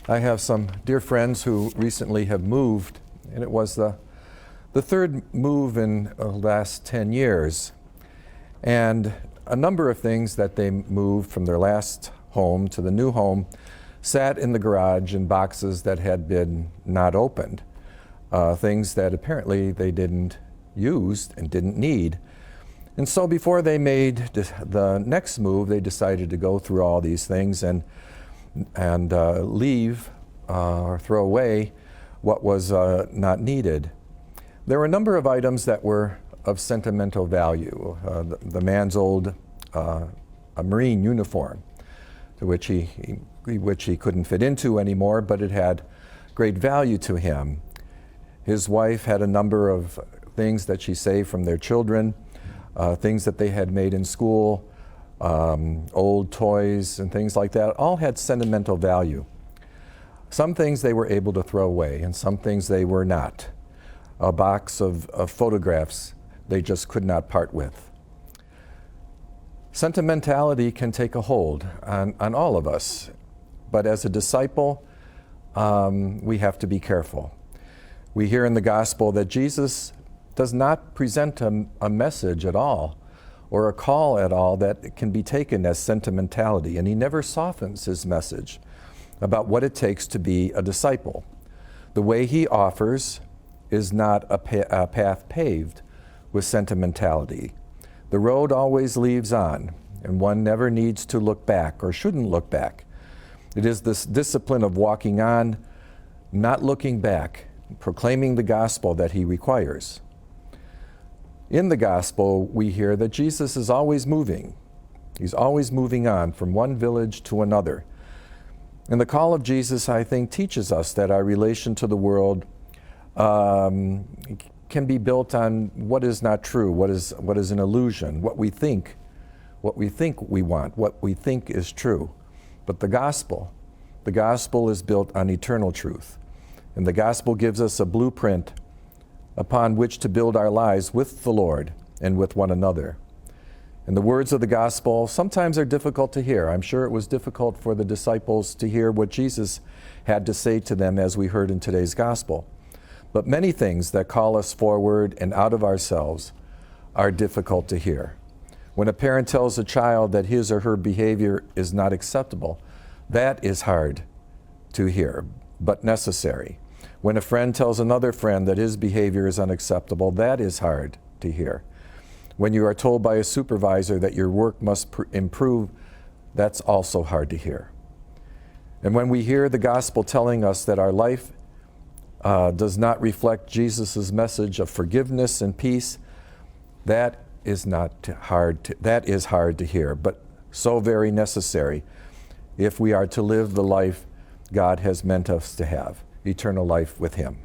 I have some dear friends who recently have moved, and it was the third move in the last 10 years. And a number of things that they moved from their last home to the new home sat in the garage in boxes that had been not opened, things that apparently they didn't use and didn't need. And so before they made the next move, they decided to go through all these things and leave or throw away what was not needed. There were a number of items that were of sentimental value. The man's old a Marine uniform, to which he couldn't fit into anymore, but it had great value to him. His wife had a number of things that she saved from their children, things that they had made in school, old toys and things like that, all had sentimental value. Some things they were able to throw away, and some things they were not. A box of photographs they just could not part with. Sentimentality can take a hold on all of us, but as a disciple, we have to be careful. We hear in the gospel that Jesus does not present a message at all or a call at all that can be taken as sentimentality, and he never softens his message about what it takes to be a disciple. The way he offers is not a path paved with sentimentality. The road always leads on, and one never needs to look back or shouldn't look back. It is this discipline of walking on, not looking back, proclaiming the gospel that he requires. In the gospel, we hear that Jesus is always moving. He's always moving on from one village to another. And the call of Jesus, I think, teaches us that our relation to the world can be built on what is not true, what is an illusion, what we think we want, what we think is true. But the gospel is built on eternal truth. And the gospel gives us a blueprint upon which to build our lives with the Lord and with one another. And the words of the gospel sometimes are difficult to hear. I'm sure it was difficult for the disciples to hear what Jesus had to say to them, as we heard in today's gospel. But many things that call us forward and out of ourselves are difficult to hear. When a parent tells a child that his or her behavior is not acceptable, that is hard to hear, but necessary. When a friend tells another friend that his behavior is unacceptable, that is hard to hear. When you are told by a supervisor that your work must improve, that's also hard to hear. And when we hear the gospel telling us that our life does not reflect Jesus' message of forgiveness and peace, that is hard to hear, but so very necessary if we are to live the life God has meant us to have, eternal life with him.